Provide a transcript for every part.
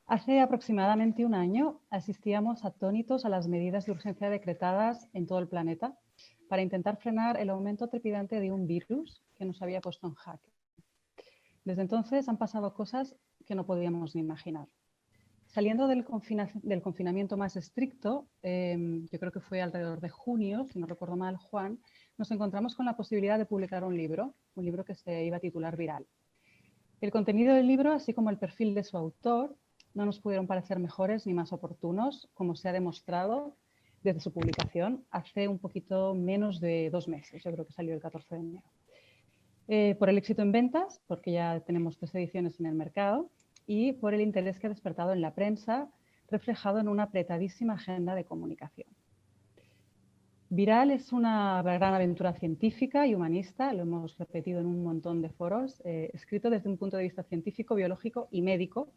Hace aproximadamente un año asistíamos atónitos a las medidas de urgencia decretadas en todo el planeta para intentar frenar el aumento trepidante de un virus que nos había puesto en jaque. Desde entonces han pasado cosas que no podíamos ni imaginar. Saliendo del confinamiento más estricto, yo creo que fue alrededor de junio, si no recuerdo mal, Juan, nos encontramos con la posibilidad de publicar un libro que se iba a titular Viral. El contenido del libro, así como el perfil de su autor, no nos pudieron parecer mejores ni más oportunos, como se ha demostrado desde su publicación hace un poquito menos de 2 meses. Yo creo que salió el 14 de enero. Por el éxito en ventas, porque ya tenemos 3 ediciones en el mercado, y por el interés que ha despertado en la prensa, reflejado en una apretadísima agenda de comunicación. Viral es una gran aventura científica y humanista, lo hemos repetido en un montón de foros, escrito desde un punto de vista científico, biológico y médico,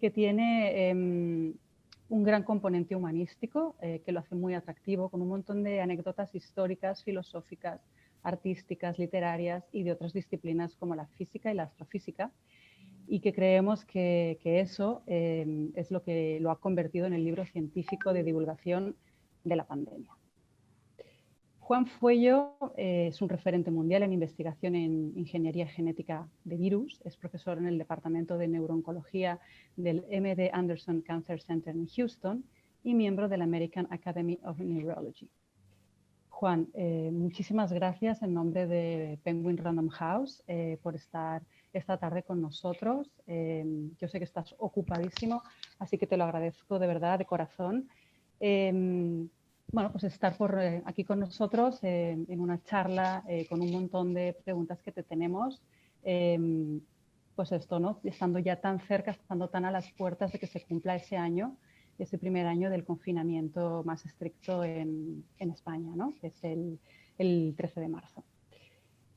que tiene un gran componente humanístico que lo hace muy atractivo, con un montón de anécdotas históricas, filosóficas, artísticas, literarias y de otras disciplinas como la física y la astrofísica, y que creemos que eso es lo que lo ha convertido en el libro científico de divulgación de la pandemia. Juan Fuello es un referente mundial en investigación en ingeniería genética de virus, es profesor en el Departamento de Neurooncología del MD Anderson Cancer Center en Houston y miembro de la American Academy of Neurology. Juan, muchísimas gracias en nombre de Penguin Random House por estar esta tarde con nosotros. Yo sé que estás ocupadísimo, así que te lo agradezco de verdad, de corazón. Bueno, pues estar aquí con nosotros en una charla con un montón de preguntas que te tenemos. Pues esto, ¿no? Estando ya tan cerca, estando tan a las puertas de que se cumpla ese primer año del confinamiento más estricto en España, ¿no? Que es el 13 de marzo.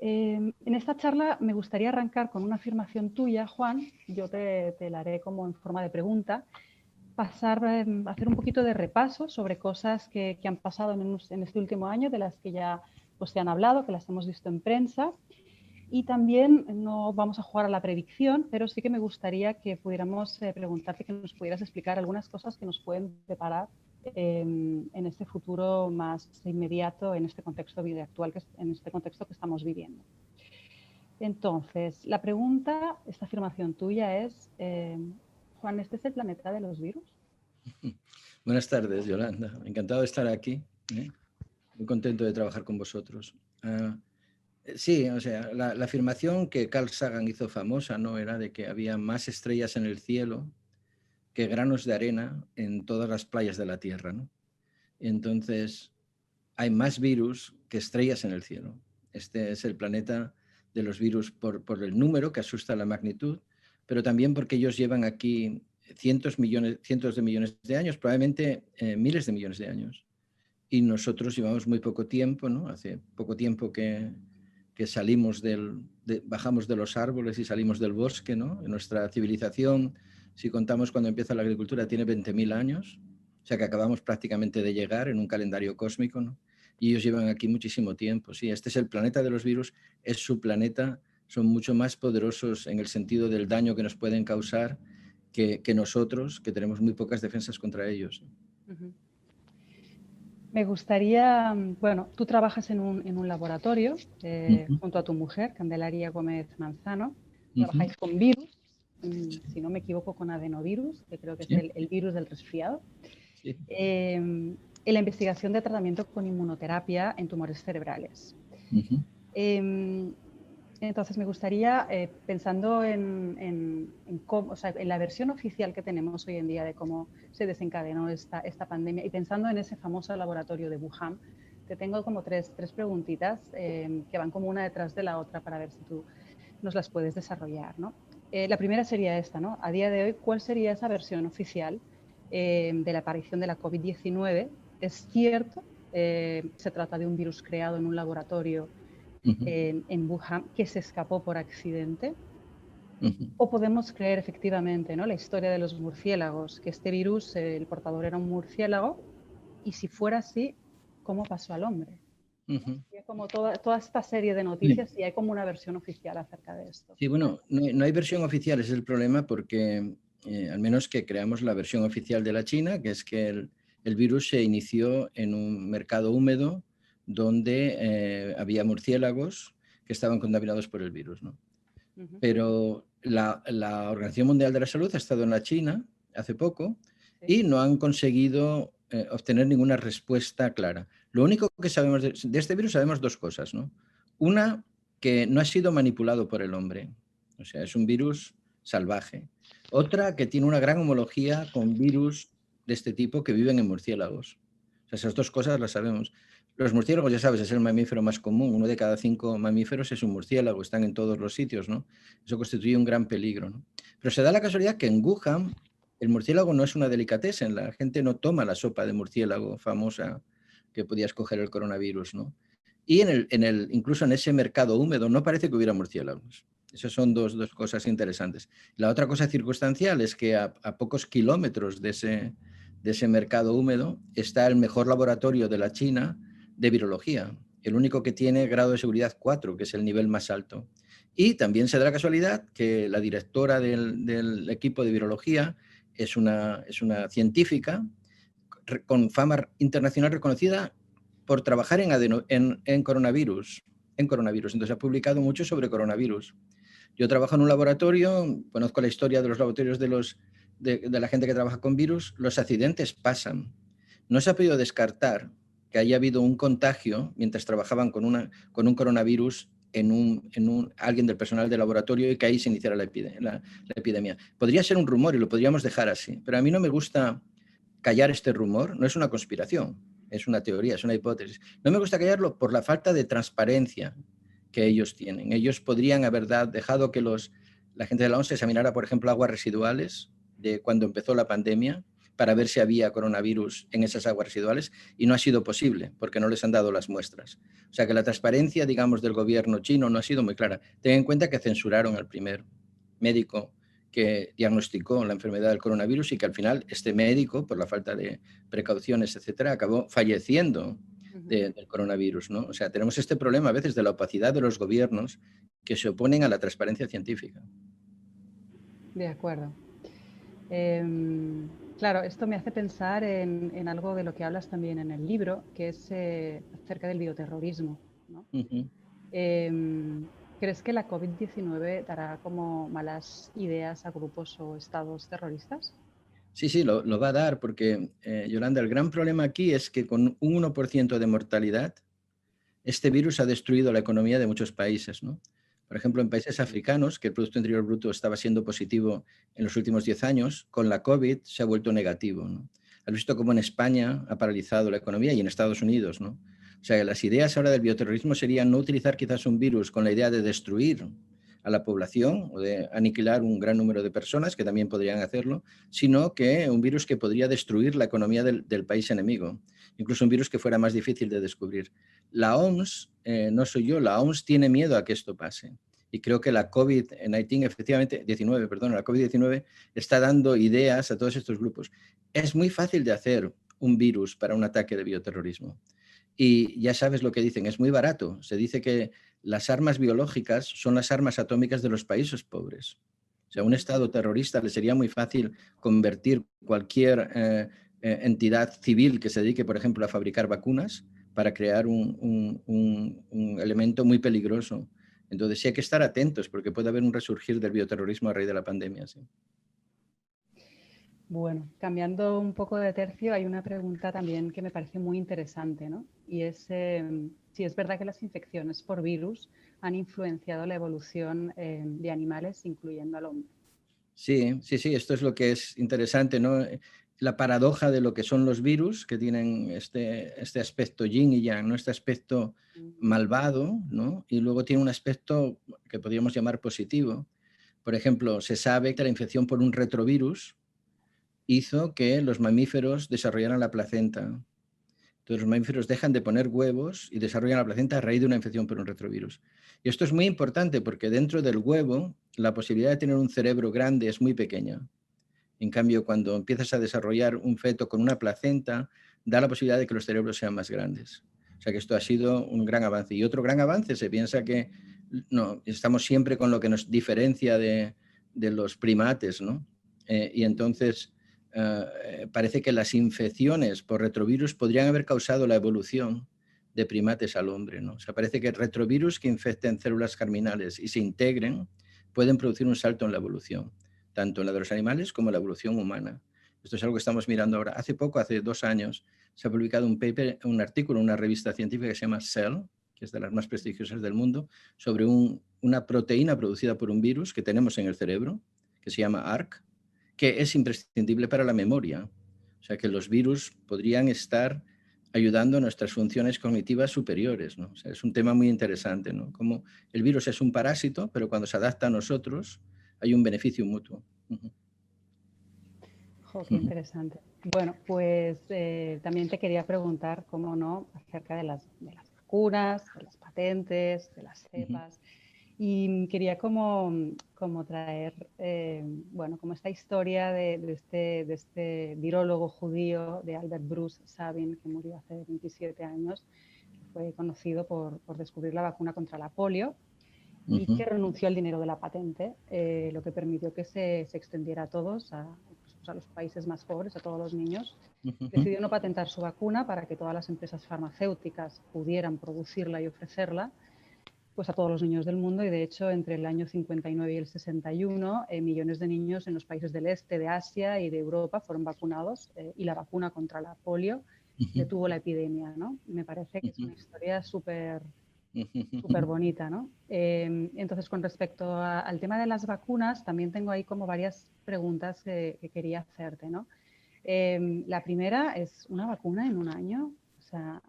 En esta charla me gustaría arrancar con una afirmación tuya, Juan. Yo te la haré como en forma de pregunta. Pasar a hacer un poquito de repaso sobre cosas que han pasado en este último año, de las que ya pues, se han hablado, que las hemos visto en prensa. Y también no vamos a jugar a la predicción, pero sí que me gustaría que pudiéramos preguntarte, que nos pudieras explicar algunas cosas que nos pueden preparar en este futuro más inmediato, en este contexto actual, en este contexto que estamos viviendo. Entonces, la pregunta, esta afirmación tuya es, Juan, ¿este es el planeta de los virus? Buenas tardes, Yolanda. Encantado de estar aquí. Muy contento de trabajar con vosotros. Sí, o sea, la afirmación que Carl Sagan hizo famosa, ¿no? Era de que había más estrellas en el cielo que granos de arena en todas las playas de la Tierra, ¿no? Entonces, hay más virus que estrellas en el cielo. Este es el planeta de los virus por el número, que asusta la magnitud, pero también porque ellos llevan aquí cientos de millones de años, probablemente miles de millones de años. Y nosotros llevamos muy poco tiempo, ¿no? Hace poco tiempo que salimos bajamos de los árboles y salimos del bosque, ¿no? Nuestra civilización, si contamos cuando empieza la agricultura, tiene 20.000 años, o sea que acabamos prácticamente de llegar en un calendario cósmico, ¿no? Y ellos llevan aquí muchísimo tiempo. Sí, este es el planeta de los virus, es su planeta, son mucho más poderosos en el sentido del daño que nos pueden causar que nosotros, que tenemos muy pocas defensas contra ellos. Uh-huh. Me gustaría, bueno, tú trabajas en un laboratorio junto a tu mujer, Candelaria Gómez Manzano, trabajáis con virus, si no me equivoco con adenovirus, que creo que es el virus del resfriado, en la investigación de tratamiento con inmunoterapia en tumores cerebrales. Entonces me gustaría, pensando en cómo, o sea, en la versión oficial que tenemos hoy en día de cómo se desencadenó esta pandemia, y pensando en ese famoso laboratorio de Wuhan, te tengo como tres preguntitas que van como una detrás de la otra para ver si tú nos las puedes desarrollar, ¿no? La primera sería esta, ¿no? A día de hoy, ¿cuál sería esa versión oficial de la aparición de la COVID-19? ¿Es cierto? ¿Se trata de un virus creado en un laboratorio en Wuhan que se escapó por accidente? ¿O podemos creer efectivamente, ¿no? La historia de los murciélagos, que este virus, el portador era un murciélago, y si fuera así, ¿cómo pasó al hombre? ¿No? Y como toda esta serie de noticias, y hay como una versión oficial acerca de esto. Sí, bueno, no hay versión oficial, ese es el problema, porque al menos que creamos la versión oficial de la China, que es que el virus se inició en un mercado húmedo donde había murciélagos que estaban contaminados por el virus, ¿no? Pero la Organización Mundial de la Salud ha estado en la China hace poco y no han conseguido obtener ninguna respuesta clara. Lo único que sabemos de este virus, sabemos dos cosas, ¿no? Una, que no ha sido manipulado por el hombre, o sea, es un virus salvaje. Otra, que tiene una gran homología con virus de este tipo que viven en murciélagos. O sea, esas dos cosas las sabemos. Los murciélagos, ya sabes, es el mamífero más común. 1 de cada 5 mamíferos es un murciélago, están en todos los sitios, ¿no? Eso constituye un gran peligro, ¿no? Pero se da la casualidad que en Wuhan el murciélago no es una delicatessen, la gente no toma la sopa de murciélago famosa que podía escoger el coronavirus, ¿no? Y incluso en ese mercado húmedo no parece que hubiera murciélagos. Esas son dos cosas interesantes. La otra cosa circunstancial es que a pocos kilómetros de ese mercado húmedo está el mejor laboratorio de la China de virología, el único que tiene grado de seguridad 4, que es el nivel más alto. Y también se da la casualidad que la directora del equipo de virología es una científica con fama internacional reconocida por trabajar en coronavirus. Entonces ha publicado mucho sobre coronavirus. Yo trabajo en un laboratorio, conozco la historia de los laboratorios de la gente que trabaja con virus. Los accidentes pasan. No se ha podido descartar que haya habido un contagio mientras trabajaban con un coronavirus en alguien del personal del laboratorio y que ahí se iniciara la epidemia. Podría ser un rumor y lo podríamos dejar así, pero a mí no me gusta callar este rumor. No es una conspiración, es una teoría, es una hipótesis. No me gusta callarlo por la falta de transparencia que ellos tienen. Ellos podrían haber dejado que la gente de la OMS examinara, por ejemplo, aguas residuales de cuando empezó la pandemia para ver si había coronavirus en esas aguas residuales, y no ha sido posible porque no les han dado las muestras. O sea que la transparencia, digamos, del gobierno chino no ha sido muy clara. Ten en cuenta que censuraron al primer médico que diagnosticó la enfermedad del coronavirus y que al final este médico, por la falta de precauciones, etcétera, acabó falleciendo del coronavirus, ¿no? O sea, tenemos este problema a veces de la opacidad de los gobiernos que se oponen a la transparencia científica. De acuerdo. Claro, esto me hace pensar en algo de lo que hablas también en el libro, que es acerca del bioterrorismo, ¿no? ¿Crees que la COVID-19 dará como malas ideas a grupos o estados terroristas? Sí, lo va a dar porque, Yolanda, el gran problema aquí es que con un 1% de mortalidad, este virus ha destruido la economía de muchos países, ¿no? Por ejemplo, en países africanos, que el Producto Interior Bruto estaba siendo positivo en los últimos 10 años, con la COVID se ha vuelto negativo, ¿no? Has visto cómo en España ha paralizado la economía y en Estados Unidos, ¿no? O sea, las ideas ahora del bioterrorismo serían no utilizar quizás un virus con la idea de destruir a la población o de aniquilar un gran número de personas, que también podrían hacerlo, sino que un virus que podría destruir la economía del país enemigo, incluso un virus que fuera más difícil de descubrir. La OMS, no soy yo, la OMS tiene miedo a que esto pase. Y creo que la COVID-19, efectivamente, la COVID-19 está dando ideas a todos estos grupos. Es muy fácil de hacer un virus para un ataque de bioterrorismo. Y ya sabes lo que dicen, es muy barato. Se dice que las armas biológicas son las armas atómicas de los países pobres. O sea, a un Estado terrorista le sería muy fácil convertir cualquier entidad civil que se dedique, por ejemplo, a fabricar vacunas para crear un elemento muy peligroso. Entonces sí hay que estar atentos porque puede haber un resurgir del bioterrorismo a raíz de la pandemia. Sí. Bueno, cambiando un poco de tercio, hay una pregunta también que me parece muy interesante, ¿no? Y es si es verdad que las infecciones por virus han influenciado la evolución de animales, incluyendo al hombre. Sí, esto es lo que es interesante, ¿no? La paradoja de lo que son los virus, que tienen este aspecto yin y yang, ¿no? Este aspecto malvado, ¿no? Y luego tiene un aspecto que podríamos llamar positivo. Por ejemplo, se sabe que la infección por un retrovirus hizo que los mamíferos desarrollaran la placenta. Entonces los mamíferos dejan de poner huevos y desarrollan la placenta a raíz de una infección por un retrovirus. Y esto es muy importante porque dentro del huevo la posibilidad de tener un cerebro grande es muy pequeña. En cambio, cuando empiezas a desarrollar un feto con una placenta, da la posibilidad de que los cerebros sean más grandes. O sea que esto ha sido un gran avance. Y otro gran avance, se piensa que no, estamos siempre con lo que nos diferencia de los primates, ¿no? y entonces parece que las infecciones por retrovirus podrían haber causado la evolución de primates al hombre, ¿no? O sea, parece que retrovirus que infecten células germinales y se integren pueden producir un salto en la evolución, tanto en la de los animales como en la evolución humana. Esto es algo que estamos mirando ahora. Hace poco, hace 2 años, se ha publicado un paper, un artículo en una revista científica que se llama Cell, que es de las más prestigiosas del mundo, sobre una proteína producida por un virus que tenemos en el cerebro, que se llama ARC, que es imprescindible para la memoria. O sea, que los virus podrían estar ayudando a nuestras funciones cognitivas superiores, ¿no? O sea, es un tema muy interesante, ¿no? Como el virus es un parásito, pero cuando se adapta a nosotros hay un beneficio mutuo. Jo, qué interesante. Bueno, pues también te quería preguntar, cómo no, acerca de las vacunas, de las patentes, de las cepas. Y quería como traer, bueno, como esta historia de este virólogo judío, de Albert Bruce Sabin, que murió hace 27 años, que fue conocido por descubrir la vacuna contra la polio y que renunció al dinero de la patente, lo que permitió que se extendiera a todos, a los países más pobres, a todos los niños. Decidió no patentar su vacuna para que todas las empresas farmacéuticas pudieran producirla y ofrecerla pues a todos los niños del mundo, y de hecho entre el año 59 y el 61 millones de niños en los países del este, de Asia y de Europa fueron vacunados, y la vacuna contra la polio detuvo la epidemia, ¿no? Me parece que es una historia súper bonita, ¿no? Entonces, con respecto al tema de las vacunas, también tengo ahí como varias preguntas que quería hacerte, ¿no? La primera es, ¿una vacuna en un año? O sea,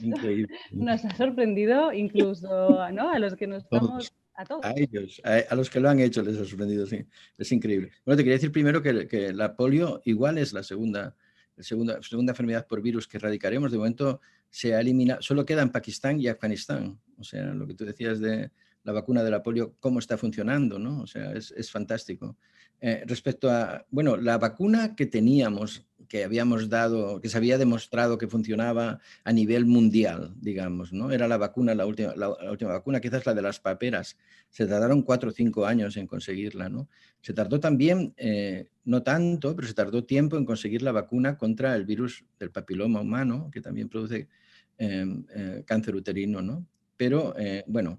increíble. Nos ha sorprendido incluso, ¿no? A los que no estamos, a todos. A ellos, a los que lo han hecho les ha sorprendido, sí. Es increíble. Bueno, te quería decir primero que la polio igual es la segunda enfermedad por virus que erradicaremos. De momento se ha eliminado, solo queda en Pakistán y Afganistán. O sea, lo que tú decías de la vacuna de la polio, cómo está funcionando, ¿no? O sea, es fantástico. Respecto a, bueno, la vacuna que teníamos, que habíamos dado, que se había demostrado que funcionaba a nivel mundial, digamos, ¿no? Era la vacuna, la última vacuna, quizás la de las paperas. Se tardaron 4 o 5 años en conseguirla, ¿no? Se tardó también, no tanto, pero se tardó tiempo en conseguir la vacuna contra el virus del papiloma humano, que también produce cáncer uterino, ¿no? Pero, bueno,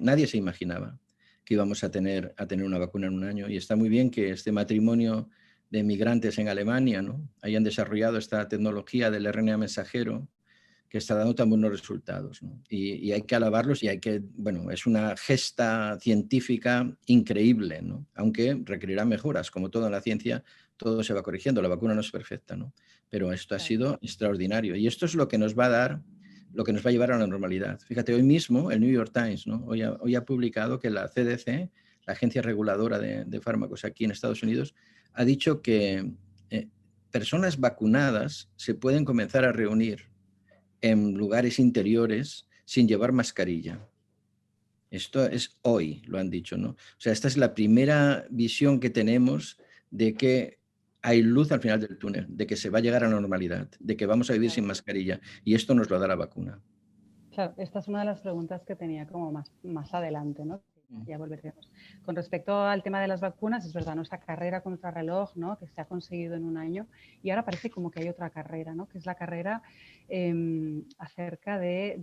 nadie se imaginaba que íbamos a tener una vacuna en un año, y está muy bien que este matrimonio de migrantes en Alemania, ¿no?, hayan desarrollado esta tecnología del RNA mensajero que está dando tan buenos resultados, ¿no? Y hay que alabarlos, y bueno, es una gesta científica increíble, ¿no? Aunque requerirá mejoras, como todo en la ciencia, todo se va corrigiendo, la vacuna no es perfecta, ¿no? Pero esto ha sido extraordinario, y esto es lo que nos va a dar, lo que nos va a llevar a la normalidad. Fíjate, hoy mismo el New York Times, ¿no?, hoy ha publicado que la CDC, la Agencia Reguladora de Fármacos aquí en Estados Unidos, ha dicho que personas vacunadas se pueden comenzar a reunir en lugares interiores sin llevar mascarilla. Esto es hoy, lo han dicho, ¿no? O sea, esta es la primera visión que tenemos de que hay luz al final del túnel, de que se va a llegar a la normalidad, de que vamos a vivir sin mascarilla, y esto nos lo da la vacuna. Claro, esta es una de las preguntas que tenía como más adelante, ¿no? Ya volveremos. Con respecto al tema de las vacunas, es verdad, ¿no?, esta carrera contra reloj, ¿no?, que se ha conseguido en un año, y ahora parece como que hay otra carrera, ¿no?, que es la carrera acerca de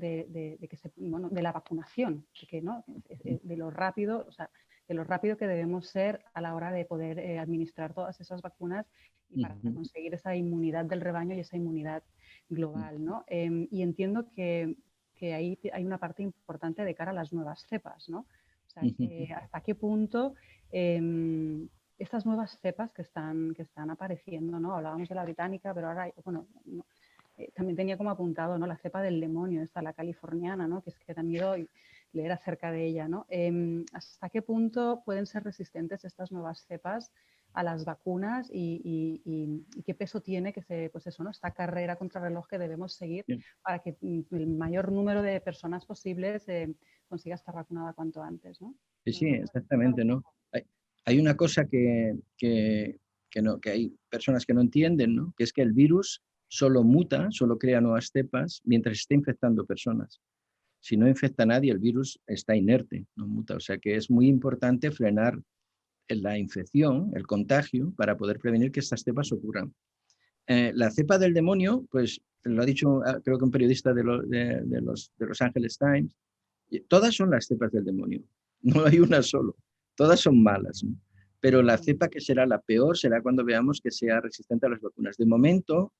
la vacunación, ¿no?, de lo rápido, o sea, de lo rápido que debemos ser a la hora de poder administrar todas esas vacunas, y para conseguir esa inmunidad del rebaño y esa inmunidad global, ¿no? Y entiendo que ahí hay una parte importante de cara a las nuevas cepas, ¿no? O sea, ¿hasta qué punto estas nuevas cepas que están apareciendo, ¿no? Hablábamos de la británica, pero ahora, bueno, también tenía como apuntado, ¿no?, la cepa del demonio, la californiana, ¿no?, que es que da miedo leer acerca de ella, ¿no? ¿Hasta qué punto pueden ser resistentes estas nuevas cepas a las vacunas, y qué peso tiene pues eso, ¿no?, esta carrera contrarreloj que debemos seguir para que el mayor número de personas posibles consiga estar vacunada cuanto antes, ¿no? Sí, exactamente, ¿no? Hay una cosa que hay personas que no entienden, ¿no?, que es que el virus solo muta, solo crea nuevas cepas mientras está infectando personas. Si no infecta a nadie, el virus está inerte, no muta. O sea que es muy importante frenar la infección, el contagio, para poder prevenir que estas cepas ocurran. La cepa del demonio, pues lo ha dicho creo que un periodista de Los Angeles Times, todas son las cepas del demonio, no hay una solo, todas son malas, ¿no? Pero la cepa que será la peor será cuando veamos que sea resistente a las vacunas. De momento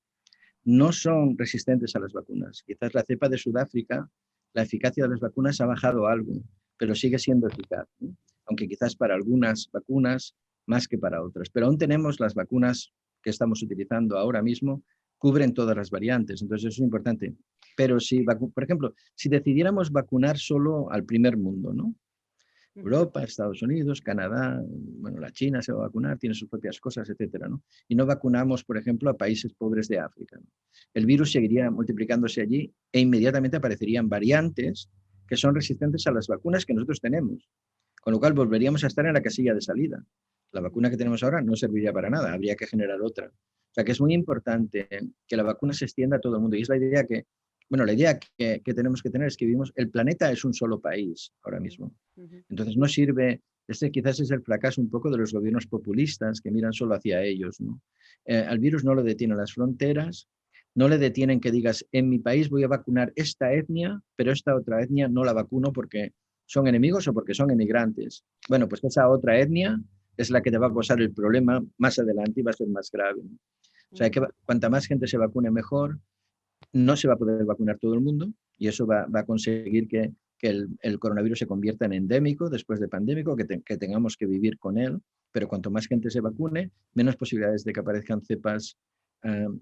no son resistentes a las vacunas. Quizás la cepa de Sudáfrica, la eficacia de las vacunas ha bajado algo, pero sigue siendo eficaz, ¿no? Aunque quizás para algunas vacunas más que para otras. Pero aún tenemos las vacunas que estamos utilizando ahora mismo, cubren todas las variantes, entonces eso es importante. Pero si, por ejemplo, si decidiéramos vacunar solo al primer mundo, ¿no? Europa, Estados Unidos, Canadá, bueno, la China se va a vacunar, tiene sus propias cosas, etcétera, ¿no? Y no vacunamos, por ejemplo, a países pobres de África, ¿no? El virus seguiría multiplicándose allí e inmediatamente aparecerían variantes que son resistentes a las vacunas que nosotros tenemos, con lo cual volveríamos a estar en la casilla de salida. La vacuna que tenemos ahora no serviría para nada, habría que generar otra. O sea que es muy importante que la vacuna se extienda a todo el mundo. Y es la idea que, bueno, la idea que tenemos que tener es que vivimos, el planeta es un solo país ahora mismo. Entonces no sirve, quizás es el fracaso un poco de los gobiernos populistas que miran solo hacia ellos, ¿no? Al virus no lo detienen las fronteras, no le detienen que digas, en mi país voy a vacunar esta etnia, pero esta otra etnia no la vacuno porque son enemigos o porque son emigrantes. Bueno, pues esa otra etnia es la que te va a causar el problema más adelante y va a ser más grave. O sea, que cuanta más gente se vacune mejor, no se va a poder vacunar todo el mundo y eso va a conseguir que el coronavirus se convierta en endémico después de pandémico, que tengamos que vivir con él, pero cuanto más gente se vacune, menos posibilidades de que aparezcan cepas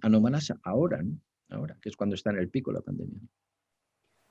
anómalas ahora, ¿no? Ahora, que es cuando está en el pico la pandemia.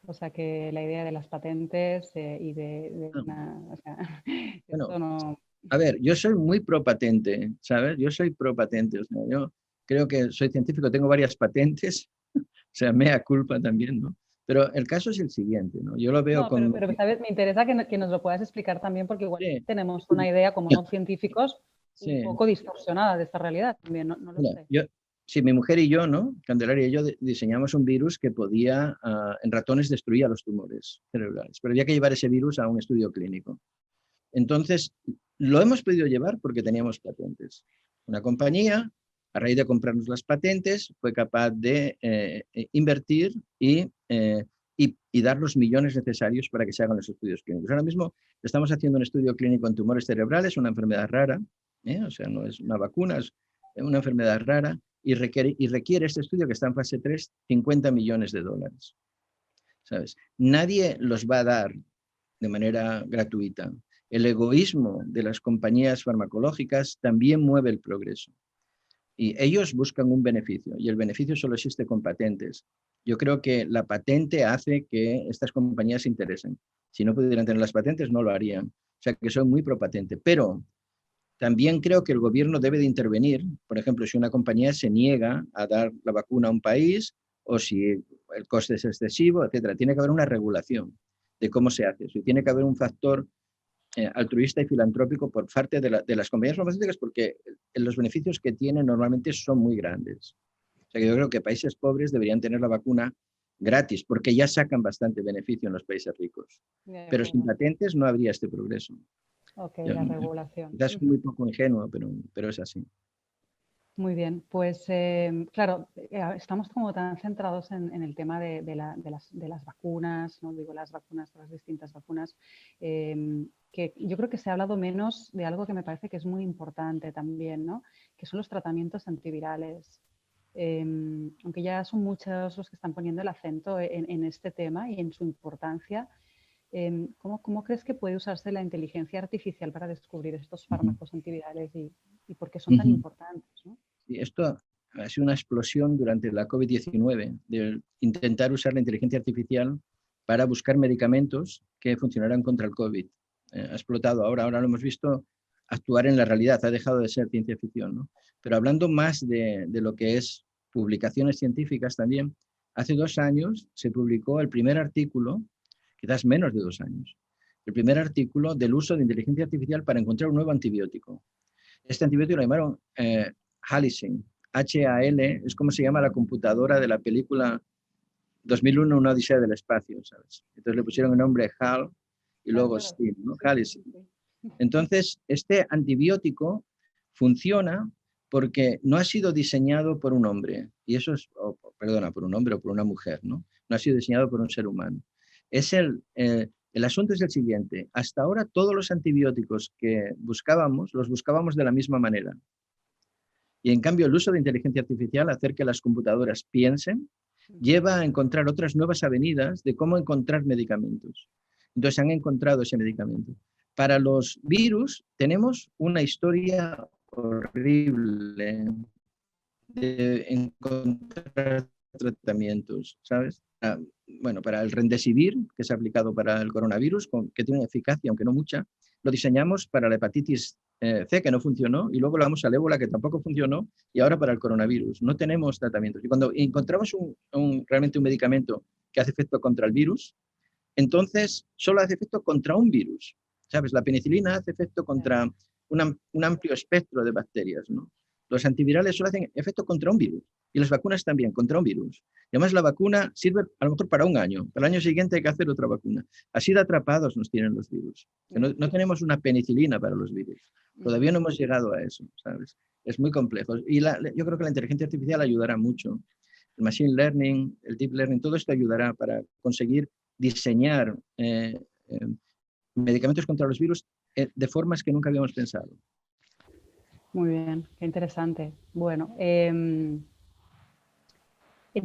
O sea que la idea de las patentes y de una... O sea, bueno, esto no... A ver, yo soy muy pro patente, ¿sabes? Yo soy pro patente, o sea, yo creo que soy científico, tengo varias patentes, o sea, mea culpa también, ¿no? Pero el caso es el siguiente, ¿no? Yo lo veo No, pero ¿sabes? Me interesa que nos lo puedas explicar también porque igual sí, tenemos una idea como no científicos un sí. poco distorsionada de esta realidad también, no lo sé. Sí, mi mujer y yo, ¿no? Candelaria y yo diseñamos un virus que podía, en ratones, destruía los tumores cerebrales, pero había que llevar ese virus a un estudio clínico. Entonces, lo hemos podido llevar porque teníamos patentes. Una compañía, a raíz de comprarnos las patentes, fue capaz de invertir y dar los millones necesarios para que se hagan los estudios clínicos. Ahora mismo estamos haciendo un estudio clínico en tumores cerebrales, una enfermedad rara, o sea, no es una vacuna, es una enfermedad rara, y requiere este estudio, que está en fase 3, 50 millones de dólares. ¿Sabes? Nadie los va a dar de manera gratuita. El egoísmo de las compañías farmacológicas también mueve el progreso. Y ellos buscan un beneficio, y el beneficio solo existe con patentes. Yo creo que la patente hace que estas compañías se interesen. Si no pudieran tener las patentes, no lo harían. O sea que soy muy pro patente. Pero también creo que el gobierno debe de intervenir. Por ejemplo, si una compañía se niega a dar la vacuna a un país, o si el coste es excesivo, etcétera. Tiene que haber una regulación de cómo se hace eso. Y tiene que haber un factor altruista y filantrópico por parte de las compañías farmacéuticas, porque los beneficios que tienen normalmente son muy grandes. O sea, que yo creo que países pobres deberían tener la vacuna gratis, porque ya sacan bastante beneficio en los países ricos. Pero sin patentes no habría este progreso. Ok, la regulación. Quizás es muy poco ingenuo, pero es así. Muy bien, pues claro, estamos como tan centrados en el tema de las vacunas, no digo las vacunas, las distintas vacunas, que yo creo que se ha hablado menos de algo que me parece que es muy importante también, ¿no? Que son los tratamientos antivirales. Aunque ya son muchos los que están poniendo el acento en este tema y en su importancia, ¿cómo crees que puede usarse la inteligencia artificial para descubrir estos fármacos antivirales y por qué son tan importantes, ¿no? Y esto ha sido una explosión durante la COVID-19, de intentar usar la inteligencia artificial para buscar medicamentos que funcionaran contra el COVID. Ha explotado ahora lo hemos visto actuar en la realidad, ha dejado de ser ciencia ficción, ¿no? Pero hablando más de lo que es publicaciones científicas también, hace 2 años se publicó el primer artículo, quizás menos de 2 años, el primer artículo del uso de inteligencia artificial para encontrar un nuevo antibiótico. Este antibiótico lo llamaron Halicin, H-A-L, es como se llama la computadora de la película 2001, una odisea del espacio, ¿sabes? Entonces le pusieron el nombre HAL y luego Steam, ¿no? Halicin. Entonces, este antibiótico funciona porque no ha sido diseñado por un hombre, y eso es, perdona, por un hombre o por una mujer, ¿no? No ha sido diseñado por un ser humano. El asunto es el siguiente, hasta ahora todos los antibióticos que buscábamos, los buscábamos de la misma manera. Y en cambio el uso de inteligencia artificial, hacer que las computadoras piensen, lleva a encontrar otras nuevas avenidas de cómo encontrar medicamentos. Entonces han encontrado ese medicamento. Para los virus tenemos una historia horrible de encontrar tratamientos, ¿sabes? Bueno, para el Remdesivir, que se ha aplicado para el coronavirus, que tiene eficacia, aunque no mucha, lo diseñamos para la hepatitis C, que no funcionó, y luego lo vamos al ébola, que tampoco funcionó, y ahora para el coronavirus. No tenemos tratamientos. Y cuando encontramos realmente un medicamento que hace efecto contra el virus, entonces solo hace efecto contra un virus. ¿Sabes? La penicilina hace efecto contra un amplio espectro de bacterias, ¿no? Los antivirales solo hacen efecto contra un virus y las vacunas también contra un virus. Y además la vacuna sirve a lo mejor para un año. Para el año siguiente hay que hacer otra vacuna. Así de atrapados nos tienen los virus. No tenemos una penicilina para los virus. Todavía no hemos llegado a eso, ¿sabes? Es muy complejo. Y yo creo que la inteligencia artificial ayudará mucho. El machine learning, el deep learning, todo esto ayudará para conseguir diseñar medicamentos contra los virus de formas que nunca habíamos pensado. Muy bien, qué interesante. Bueno, en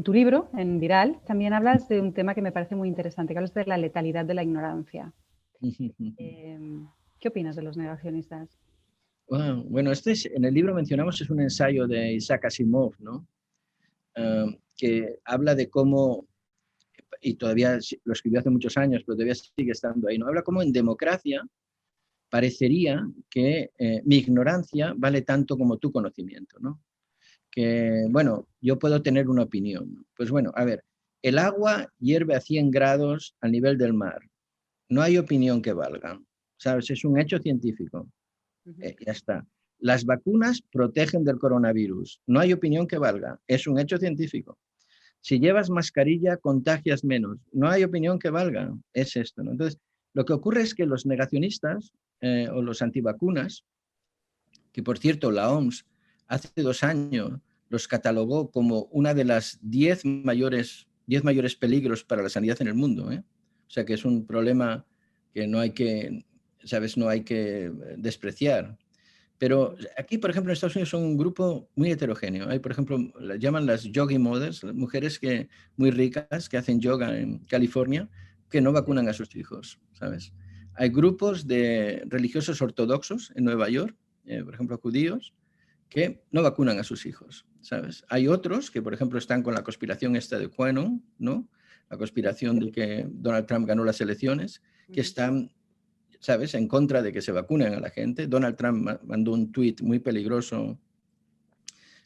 tu libro, en Viral, también hablas de un tema que me parece muy interesante, que hablas de la letalidad de la ignorancia. ¿Qué opinas de los negacionistas? Bueno, en el libro mencionamos, es un ensayo de Isaac Asimov, ¿no? Que habla de cómo, y todavía lo escribió hace muchos años, pero todavía sigue estando ahí, ¿no? Habla cómo en democracia parecería que mi ignorancia vale tanto como tu conocimiento, ¿no? Que, bueno, yo puedo tener una opinión. Pues bueno, a ver, el agua hierve a 100 grados al nivel del mar. No hay opinión que valga, ¿sabes? Es un hecho científico. Ya está. Las vacunas protegen del coronavirus. No hay opinión que valga. Es un hecho científico. Si llevas mascarilla, contagias menos. No hay opinión que valga. Es esto, ¿no? Entonces, lo que ocurre es que los negacionistas o los antivacunas, que por cierto la OMS hace 2 años los catalogó como una de las 10 mayores peligros para la sanidad en el mundo, ¿eh? O sea que es un problema que no hay que, ¿sabes? No hay que despreciar. Pero aquí, por ejemplo, en Estados Unidos son un grupo muy heterogéneo. Hay, por ejemplo, las llaman las yogi mothers, mujeres muy ricas que hacen yoga en California, que no vacunan a sus hijos, ¿sabes? Hay grupos de religiosos ortodoxos en Nueva York, por ejemplo, judíos, que no vacunan a sus hijos, ¿sabes? Hay otros que, por ejemplo, están con la conspiración esta de QAnon, ¿no? La conspiración de que Donald Trump ganó las elecciones, que están, ¿sabes?, en contra de que se vacunen a la gente. Donald Trump mandó un tuit muy peligroso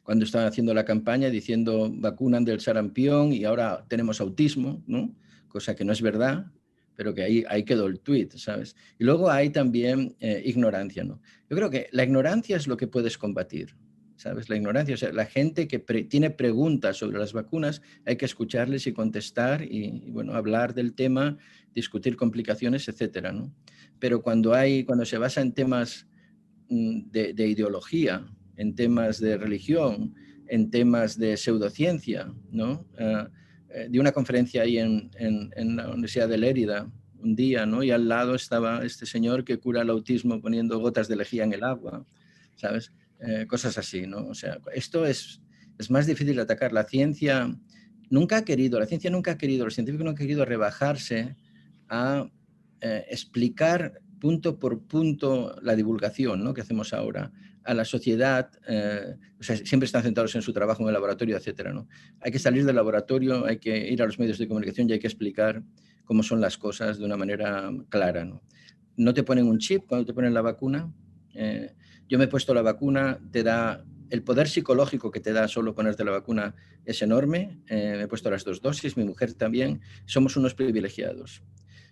cuando estaban haciendo la campaña diciendo vacunan del sarampión y ahora tenemos autismo, ¿no? Cosa que no es verdad, pero que ahí quedó el tuit, ¿sabes? Y luego hay también ignorancia, ¿no? Yo creo que la ignorancia es lo que puedes combatir, ¿sabes? La ignorancia, o sea, la gente que tiene preguntas sobre las vacunas, hay que escucharles y contestar y, bueno, hablar del tema, discutir complicaciones, etcétera, ¿no? Pero cuando se basa en temas de ideología, en temas de religión, en temas de pseudociencia, ¿no? De una conferencia ahí en la Universidad de Lérida un día, ¿no? Y al lado estaba este señor que cura el autismo poniendo gotas de lejía en el agua, ¿sabes? Cosas así, ¿no? O sea, esto es más difícil de atacar. La ciencia nunca ha querido, los científicos no han querido rebajarse a explicar punto por punto la divulgación, ¿no?, que hacemos ahora a la sociedad. O sea, siempre están centrados en su trabajo en el laboratorio, etcétera, ¿no? Hay que salir del laboratorio, hay que ir a los medios de comunicación y hay que explicar cómo son las cosas de una manera clara, ¿no? No te ponen un chip cuando te ponen la vacuna. Yo me he puesto la vacuna, te da el poder psicológico que te da solo ponerte la vacuna es enorme. Me he puesto las 2 dosis, mi mujer también. Somos unos privilegiados.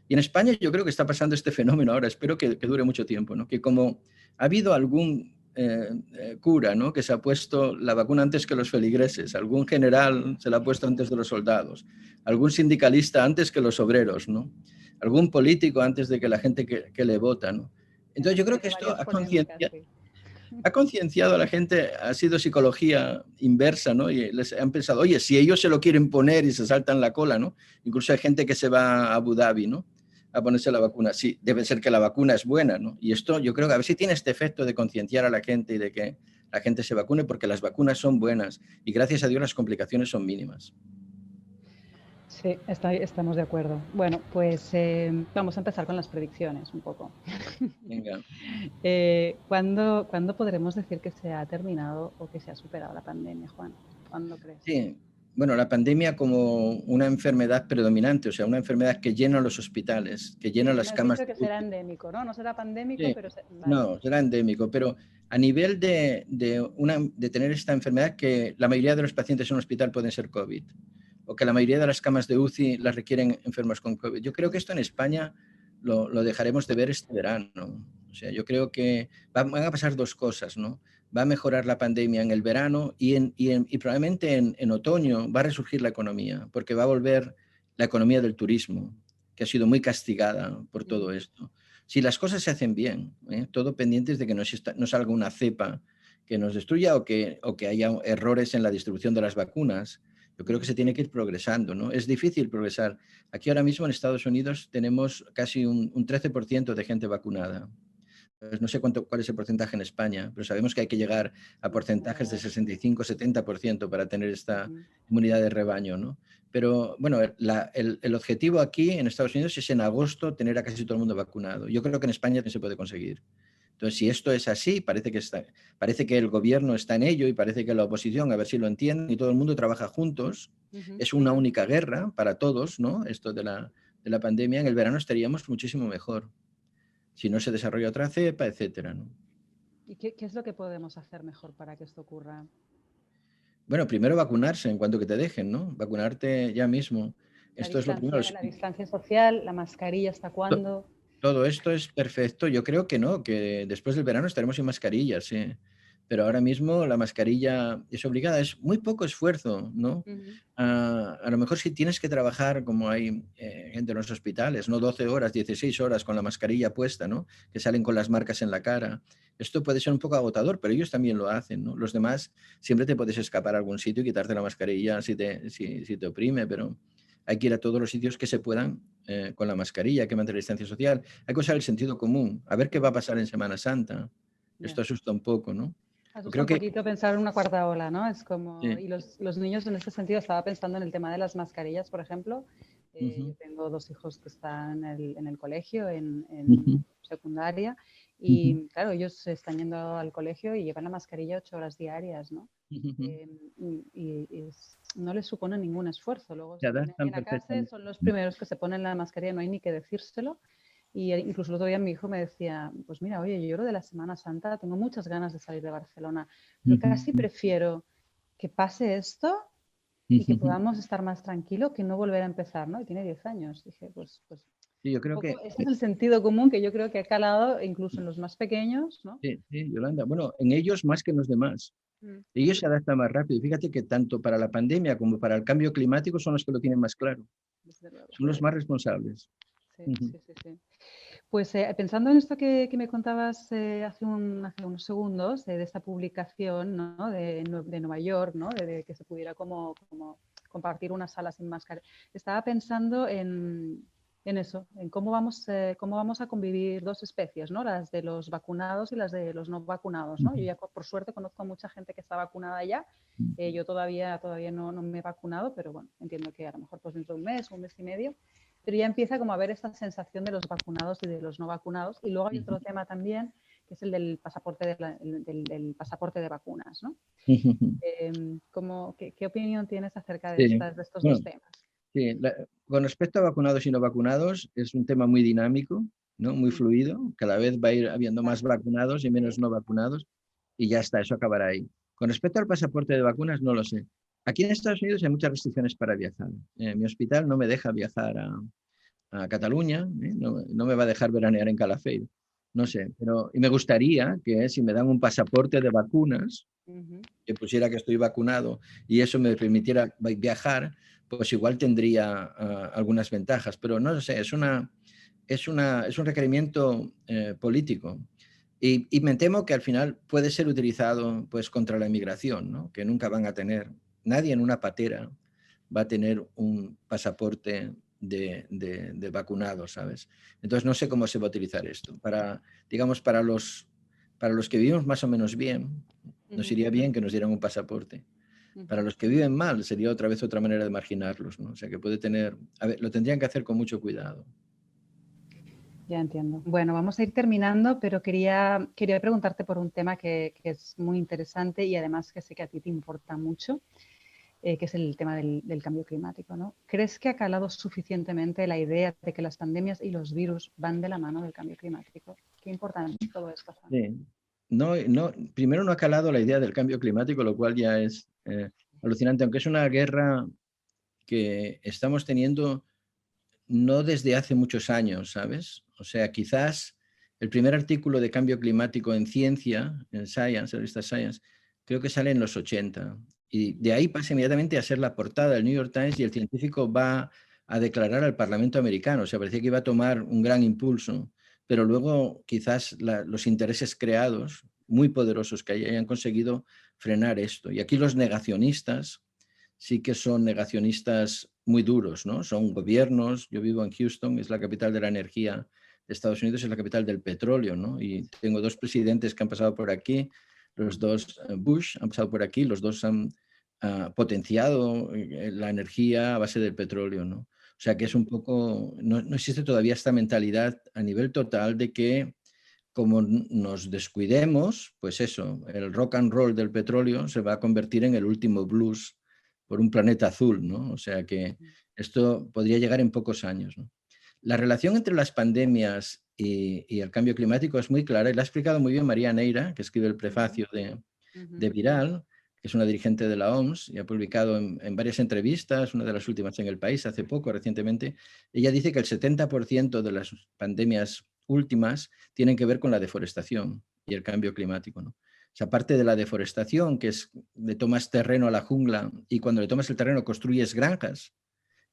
Y en España yo creo que está pasando este fenómeno ahora, espero que dure mucho tiempo, ¿no? Que como ha habido algún cura, ¿no?, que se ha puesto la vacuna antes que los feligreses, algún general se la ha puesto antes de los soldados, algún sindicalista antes que los obreros, ¿no?, algún político antes de que la gente que le vota, ¿no? Entonces yo creo que De esto varias polémicas, sí. ha concienciado a la gente, ha sido psicología inversa, ¿no? Y les han pensado, oye, si ellos se lo quieren poner y se saltan la cola, ¿no? Incluso hay gente que se va a Abu Dhabi, ¿no? A ponerse la vacuna. Sí, debe ser que la vacuna es buena, ¿no? Y esto yo creo que a ver si tiene este efecto de concienciar a la gente y de que la gente se vacune, porque las vacunas son buenas y gracias a Dios las complicaciones son mínimas. Sí, estamos de acuerdo. Bueno, pues vamos a empezar con las predicciones un poco. Venga. ¿Cuándo podremos decir que se ha terminado o que se ha superado la pandemia, Juan? ¿Cuándo crees? Sí, bueno, la pandemia como una enfermedad predominante, o sea, una enfermedad que llena los hospitales, que llena las Me has camas dicho de que será UCI. endémico, ¿no? No será pandémico, Sí, pero vale. no, será endémico, pero a nivel de tener esta enfermedad que la mayoría de los pacientes en un hospital pueden ser COVID, o que la mayoría de las camas de UCI las requieren enfermos con COVID. Yo creo que esto en España lo dejaremos de ver este verano. O sea, yo creo que van a pasar dos cosas, ¿no? Va a mejorar la pandemia en el verano y probablemente en otoño va a resurgir la economía, porque va a volver la economía del turismo, que ha sido muy castigada por todo esto. Si las cosas se hacen bien, todo pendientes de que no salga una cepa que nos destruya o que haya errores en la distribución de las vacunas, yo creo que se tiene que ir progresando, ¿no? Es difícil progresar. Aquí ahora mismo en Estados Unidos tenemos casi un 13% de gente vacunada. Pues no sé cuál es el porcentaje en España, pero sabemos que hay que llegar a porcentajes de 65-70% para tener esta inmunidad de rebaño, ¿no? Pero bueno, el objetivo aquí en Estados Unidos es en agosto tener a casi todo el mundo vacunado. Yo creo que en España también se puede conseguir. Entonces, si esto es así, parece que el gobierno está en ello y parece que la oposición, a ver si lo entienden, y todo el mundo trabaja juntos. Es una única guerra para todos, ¿no? Esto de la pandemia. En el verano estaríamos muchísimo mejor si no se desarrolla otra cepa, etcétera, ¿no? ¿Y qué es lo que podemos hacer mejor para que esto ocurra? Bueno, primero vacunarse en cuanto que te dejen, ¿no? Vacunarte ya mismo. Esto es lo primero. La distancia social, la mascarilla, ¿hasta cuándo? Todo esto es perfecto. Yo creo que no, que después del verano estaremos sin mascarillas, sí. Pero ahora mismo la mascarilla es obligada, es muy poco esfuerzo, ¿no? A lo mejor si tienes que trabajar como hay gente en los hospitales, ¿no? 12 horas, 16 horas con la mascarilla puesta, ¿no? Que salen con las marcas en la cara. Esto puede ser un poco agotador, pero ellos también lo hacen, ¿no? Los demás siempre te puedes escapar a algún sitio y quitarte la mascarilla si te oprime, pero hay que ir a todos los sitios que se puedan con la mascarilla, hay que mantener la distancia social, hay que usar el sentido común, a ver qué va a pasar en Semana Santa. Esto asusta un poco, ¿no? Yo Asusta creo un que poquito pensar en una cuarta ola, ¿no? Es como, sí. y los niños en este sentido, estaba pensando en el tema de las mascarillas, por ejemplo. Yo tengo dos hijos que están en el colegio, en secundaria, y claro, ellos están yendo al colegio y llevan la mascarilla 8 horas diarias, ¿no? No les supone ningún esfuerzo. Luego Se si vienen adaptan bien a casa, perfectamente. son los primeros que se ponen la mascarilla, no hay ni que decírselo. Y incluso el otro día mi hijo me decía, pues mira, oye, yo lo de la Semana Santa tengo muchas ganas de salir de Barcelona, pero casi prefiero que pase esto y que podamos estar más tranquilos que no volver a empezar, ¿no? Y tiene 10 años. Dije, pues Sí, yo un creo poco, que ese es el sentido común que yo creo que ha calado incluso en los más pequeños, ¿no? sí, Yolanda. Bueno, en ellos más que en los demás. Ellos se adaptan más rápido. Fíjate que tanto para la pandemia como para el cambio climático son los que lo tienen más claro. Desde luego. Son los más responsables. Sí. Pues pensando en esto que me contabas hace unos segundos, de esta publicación, ¿no? de Nueva York, ¿no? de que se pudiera como compartir una sala sin máscara, estaba pensando en eso, en cómo vamos a convivir dos especies, ¿no? Las de los vacunados y las de los no vacunados, ¿no? Yo ya por suerte conozco a mucha gente que está vacunada ya. Yo todavía no me he vacunado, pero bueno, entiendo que a lo mejor pues dentro de un mes y medio, pero ya empieza como a haber esta sensación de los vacunados y de los no vacunados. Y luego hay otro tema también, que es el del pasaporte del pasaporte de vacunas, ¿no? ¿Qué opinión tienes acerca de Sí. estos Bueno, dos temas? sí, con respecto a vacunados y no vacunados, es un tema muy dinámico, ¿no? Muy fluido. Cada vez va a ir habiendo más vacunados y menos no vacunados y ya está, eso acabará ahí. Con respecto al pasaporte de vacunas, no lo sé. Aquí en Estados Unidos hay muchas restricciones para viajar. Mi hospital no me deja viajar a Cataluña, no me va a dejar veranear en Calafell. No sé, pero y me gustaría que si me dan un pasaporte de vacunas, que pusiera que estoy vacunado y eso me permitiera viajar, pues igual tendría algunas ventajas, pero no sé, es un requerimiento político. Y me temo que al final puede ser utilizado pues, contra la inmigración, ¿no? Que nunca van a tener, nadie en una patera va a tener un pasaporte de vacunado, ¿sabes? Entonces no sé cómo se va a utilizar esto. Digamos, para los que vivimos más o menos bien, nos Ujú, iría bien que nos dieran un pasaporte. Para ujú. los que viven mal sería otra vez otra manera de marginarlos, ¿no? O sea que puede tener, a ver, lo tendrían que hacer con mucho cuidado. Ya entiendo. Bueno, vamos a ir terminando, pero quería preguntarte por un tema que es muy interesante y además que sé que a ti te importa mucho, que es el tema del cambio climático, ¿no? ¿Crees que ha calado suficientemente la idea de que las pandemias y los virus van de la mano del cambio climático? Qué importante es todo esto, Juan. Sí. Primero no ha calado la idea del cambio climático, lo cual ya es alucinante, aunque es una guerra que estamos teniendo no desde hace muchos años, ¿sabes? O sea, quizás el primer artículo de cambio climático en ciencia, en Science, en la revista Science, creo que sale en los 80. Y de ahí pasa inmediatamente a ser la portada del New York Times y el científico va a declarar al Parlamento americano. O sea, parecía que iba a tomar un gran impulso, pero luego quizás los intereses creados, muy poderosos que hayan conseguido frenar esto. Y aquí los negacionistas sí que son negacionistas muy duros, ¿no? Son gobiernos, yo vivo en Houston, es la capital de la energía de Estados Unidos, es la capital del petróleo, ¿no? Y tengo dos presidentes que han pasado por aquí, los dos Bush han pasado por aquí, los dos han potenciado la energía a base del petróleo, ¿no? O sea que es un poco, no existe todavía esta mentalidad a nivel total de que como nos descuidemos, pues eso, el rock and roll del petróleo se va a convertir en el último blues por un planeta azul, ¿no? O sea que esto podría llegar en pocos años, ¿no? La relación entre las pandemias y el cambio climático es muy clara y la ha explicado muy bien María Neira, que escribe el Ujú, prefacio de ujú, Viral, que es una dirigente de la OMS y ha publicado en varias entrevistas, una de las últimas en El País hace poco, recientemente. Ella dice que el 70% de las pandemias últimas tienen que ver con la deforestación y el cambio climático, ¿no? O sea, aparte de la deforestación, que es le tomas terreno a la jungla y cuando le tomas el terreno construyes granjas.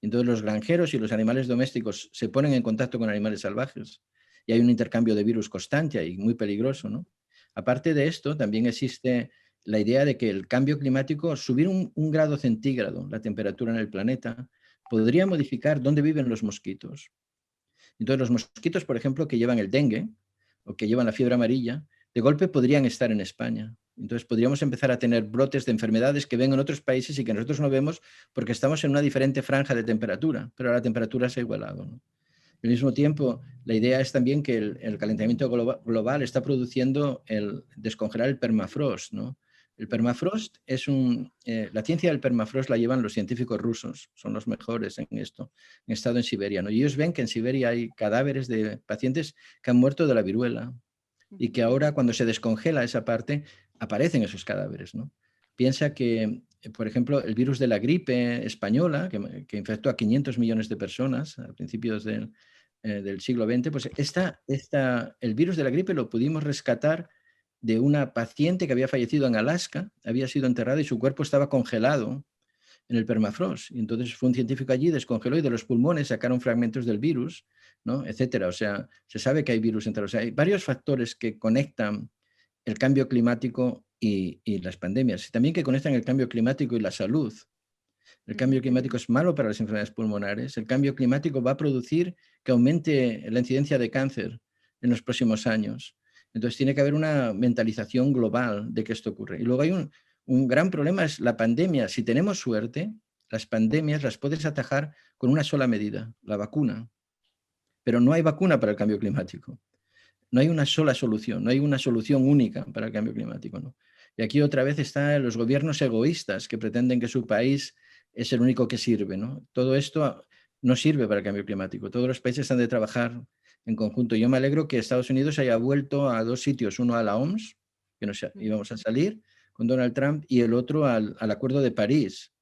Entonces los granjeros y los animales domésticos se ponen en contacto con animales salvajes y hay un intercambio de virus constante y muy peligroso, ¿no? Aparte de esto, también existe la idea de que el cambio climático, subir un grado centígrado la temperatura en el planeta, podría modificar dónde viven los mosquitos. Entonces, los mosquitos, por ejemplo, que llevan el dengue o que llevan la fiebre amarilla, de golpe podrían estar en España. Entonces, podríamos empezar a tener brotes de enfermedades que ven en otros países y que nosotros no vemos porque estamos en una diferente franja de temperatura, pero la temperatura se ha igualado, ¿no? Al mismo tiempo, la idea es también que el calentamiento global está produciendo el descongelar el permafrost, ¿no? El permafrost la ciencia del permafrost la llevan los científicos rusos, son los mejores en esto, en estado en Siberia, ¿no? Y ellos ven que en Siberia hay cadáveres de pacientes que han muerto de la viruela y ujú, que ahora cuando se descongela esa parte aparecen esos cadáveres, ¿no? Piensa que, por ejemplo, el virus de la gripe española, que infectó a 500 millones de personas a principios del siglo XX, pues el virus de la gripe lo pudimos rescatar de una paciente que había fallecido en Alaska, había sido enterrada y su cuerpo estaba congelado en el permafrost. Y entonces fue un científico allí, descongeló y de los pulmones sacaron fragmentos del virus, ¿no? Etcétera. O sea, se sabe que hay virus entre los... O sea, hay varios factores que conectan el cambio climático y las pandemias. Y también que conectan el cambio climático y la salud. El cambio ujú. climático es malo para las enfermedades pulmonares. El cambio climático va a producir que aumente la incidencia de cáncer en los próximos años. Entonces tiene que haber una mentalización global de que esto ocurre. Y luego hay un gran problema, es la pandemia. Si tenemos suerte, las pandemias las puedes atajar con una sola medida, la vacuna. Pero no hay vacuna para el cambio climático. No hay una sola solución, no hay una solución única para el cambio climático, ¿no? Y aquí otra vez están los gobiernos egoístas que pretenden que su país es el único que sirve, ¿no? Todo esto no sirve para el cambio climático. Todos los países han de trabajar en conjunto. Yo me alegro que Estados Unidos haya vuelto a dos sitios, uno a la OMS, que nos íbamos a salir con Donald Trump, y el otro al Acuerdo de París,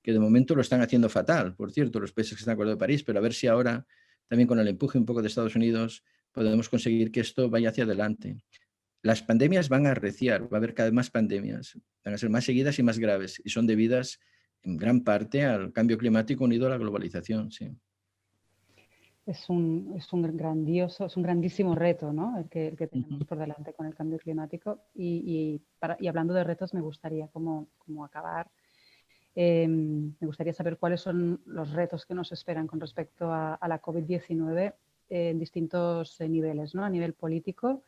que de momento lo están haciendo fatal, por cierto, los países que están en el Acuerdo de París, pero a ver si ahora, también con el empuje un poco de Estados Unidos, podemos conseguir que esto vaya hacia adelante. Las pandemias van a arreciar, va a haber cada vez más pandemias, van a ser más seguidas y más graves, y son debidas en gran parte al cambio climático unido a la globalización. Sí. es un grandísimo reto, ¿no? el que tenemos por delante con el cambio climático. Y hablando de retos, me gustaría como acabar. Me gustaría saber cuáles son los retos que nos esperan con respecto a la COVID-19 en distintos niveles, ¿no? A nivel político,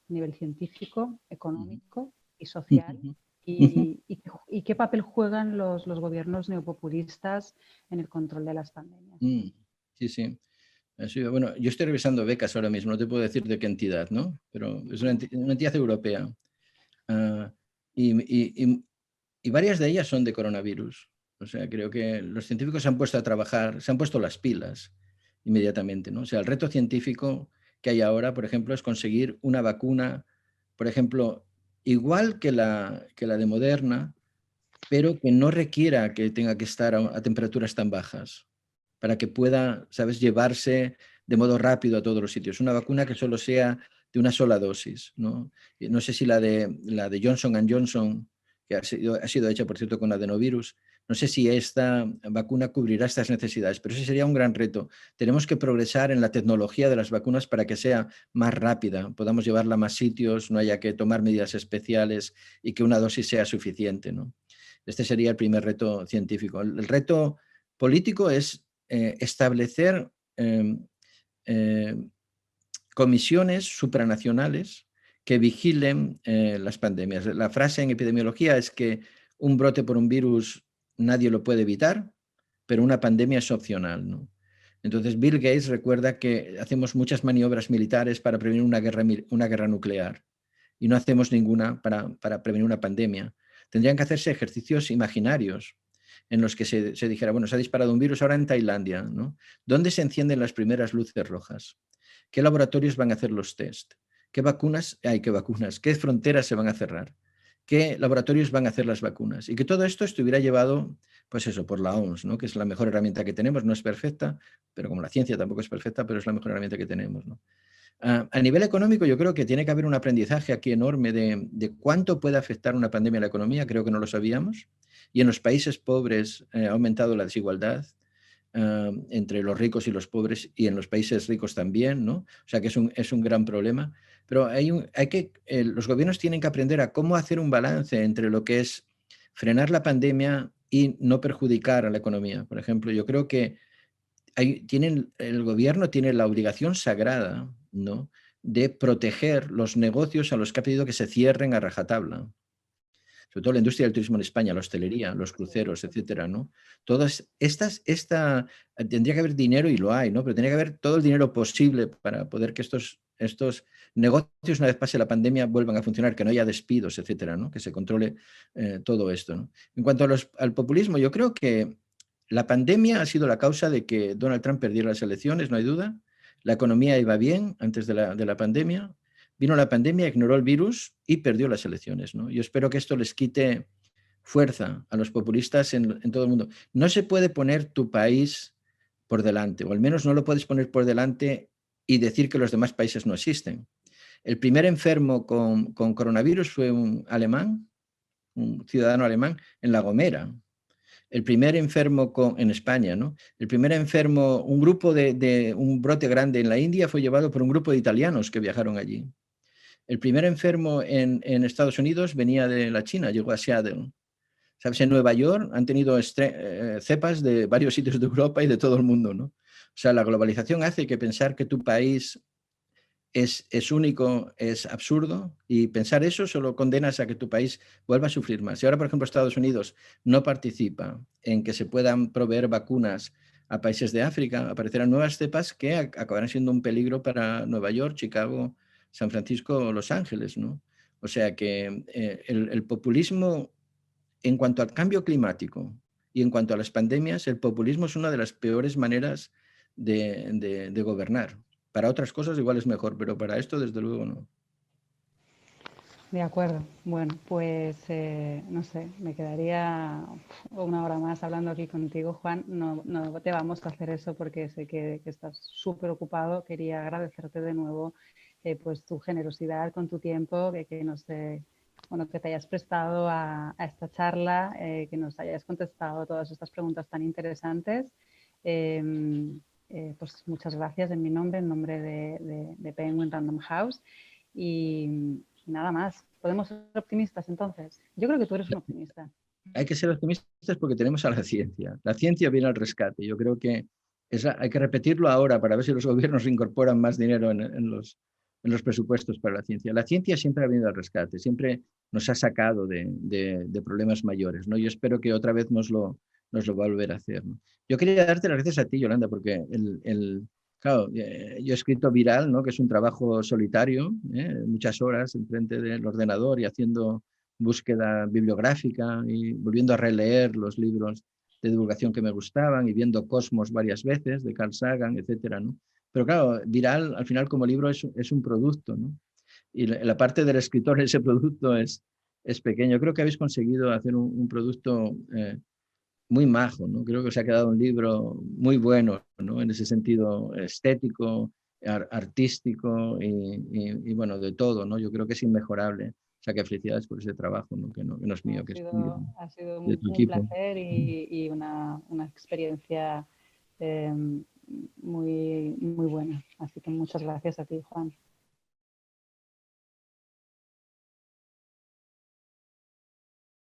a nivel científico, económico y social. Y qué papel juegan los gobiernos neopopulistas en el control de las pandemias. Sí, sí. Bueno, yo estoy revisando becas ahora mismo, no te puedo decir de qué entidad, ¿no? Pero es una entidad europea. Y varias de ellas son de coronavirus. O sea, creo que los científicos se han puesto a trabajar, se han puesto las pilas inmediatamente, ¿no? O sea, el reto científico que hay ahora, por ejemplo, es conseguir una vacuna, por ejemplo, igual que la de Moderna, pero que no requiera que tenga que estar a temperaturas tan bajas, para que pueda, ¿sabes?, llevarse de modo rápido a todos los sitios. Una vacuna que solo sea de una sola dosis, ¿no? No sé si la de Johnson Johnson, que ha sido hecha, por cierto, con adenovirus, no sé si esta vacuna cubrirá estas necesidades, pero ese sería un gran reto. Tenemos que progresar en la tecnología de las vacunas para que sea más rápida, podamos llevarla a más sitios, no haya que tomar medidas especiales y que una dosis sea suficiente, ¿no? Este sería el primer reto científico. El reto político es establecer comisiones supranacionales que vigilen las pandemias. La frase en epidemiología es que un brote por un virus nadie lo puede evitar, pero una pandemia es opcional, ¿no? Entonces, Bill Gates recuerda que hacemos muchas maniobras militares para prevenir una guerra nuclear y no hacemos ninguna para prevenir una pandemia. Tendrían que hacerse ejercicios imaginarios en los que se dijera, bueno, se ha disparado un virus ahora en Tailandia, ¿no? ¿Dónde se encienden las primeras luces rojas? ¿Qué laboratorios van a hacer los test? ¿Qué vacunas? ¿Qué fronteras se van a cerrar? ¿Qué laboratorios van a hacer las vacunas? Y que todo esto estuviera llevado, pues eso, por la OMS, ¿no? Que es la mejor herramienta que tenemos, no es perfecta, pero como la ciencia tampoco es perfecta, pero es la mejor herramienta que tenemos, ¿no? A nivel económico, yo creo que tiene que haber un aprendizaje aquí enorme de cuánto puede afectar una pandemia a la economía, creo que no lo sabíamos, y en los países pobres ha aumentado la desigualdad entre los ricos y los pobres, y en los países ricos también, ¿no? O sea que es un gran problema, pero los gobiernos tienen que aprender a cómo hacer un balance entre lo que es frenar la pandemia y no perjudicar a la economía. Por ejemplo, yo creo que el gobierno tiene la obligación sagrada, ¿no?, de proteger los negocios a los que ha pedido que se cierren a rajatabla. Sobre todo la industria del turismo en España, la hostelería, los cruceros, etcétera, ¿no? Todas tendría que haber dinero y lo hay, ¿no? Pero tendría que haber todo el dinero posible para poder que estos negocios, una vez pase la pandemia, vuelvan a funcionar, que no haya despidos, etcétera, ¿no? Que se controle todo esto, ¿no? En cuanto al populismo, yo creo que la pandemia ha sido la causa de que Donald Trump perdiera las elecciones, no hay duda. La economía iba bien antes de la pandemia. Vino la pandemia, ignoró el virus y perdió las elecciones, ¿no? Yo espero que esto les quite fuerza a los populistas en todo el mundo. No se puede poner tu país por delante, o al menos no lo puedes poner por delante y decir que los demás países no existen. El primer enfermo con coronavirus fue un alemán, un ciudadano alemán, en La Gomera. El primer enfermo en España, ¿no? El primer enfermo, un brote grande en la India fue llevado por un grupo de italianos que viajaron allí. El primer enfermo en Estados Unidos venía de la China, llegó a Seattle. ¿Sabes? En Nueva York han tenido cepas de varios sitios de Europa y de todo el mundo, ¿no? O sea, la globalización hace que pensar que tu país es único, es absurdo, y pensar eso solo condenas a que tu país vuelva a sufrir más. Si ahora, por ejemplo, Estados Unidos no participa en que se puedan proveer vacunas a países de África, aparecerán nuevas cepas que acabarán siendo un peligro para Nueva York, Chicago, San Francisco o Los Ángeles, ¿no? O sea que el populismo, en cuanto al cambio climático y en cuanto a las pandemias, el populismo es una de las peores maneras de gobernar. Para otras cosas igual es mejor, pero para esto desde luego no. De acuerdo. Bueno, pues no sé, me quedaría una hora más hablando aquí contigo, Juan. No te vamos a hacer eso porque sé que estás súper ocupado. Quería agradecerte de nuevo pues tu generosidad con tu tiempo, que te hayas prestado a esta charla, que nos hayas contestado todas estas preguntas tan interesantes. pues muchas gracias en mi nombre, en nombre de Penguin Random House. Y nada más. ¿Podemos ser optimistas entonces? Yo creo que tú eres un optimista. Hay que ser optimistas porque tenemos a la ciencia. La ciencia viene al rescate. Yo creo que hay que repetirlo ahora para ver si los gobiernos incorporan más dinero en los presupuestos para la ciencia. La ciencia siempre ha venido al rescate, siempre nos ha sacado de problemas mayores, ¿no? Yo espero que otra vez nos lo va a volver a hacer, ¿no? Yo quería darte las gracias a ti, Yolanda, porque claro, yo he escrito Viral, ¿no? Que es un trabajo solitario, muchas horas enfrente del ordenador y haciendo búsqueda bibliográfica y volviendo a releer los libros de divulgación que me gustaban y viendo Cosmos varias veces de Carl Sagan, etcétera, ¿no? Pero claro, Viral al final como libro es un producto, ¿no? Y la parte del escritor en ese producto es pequeño. Creo que habéis conseguido hacer un producto muy majo, ¿no? Creo que os ha quedado un libro muy bueno, ¿no? En ese sentido estético, artístico y bueno, de todo, ¿no? Yo creo que es inmejorable. O sea, que felicidades por ese trabajo, ¿no? Que no es mío, que es tuyo, ¿no? Ha sido De tu un equipo. placer y una experiencia muy, muy buena. Así que muchas gracias a ti, Juan.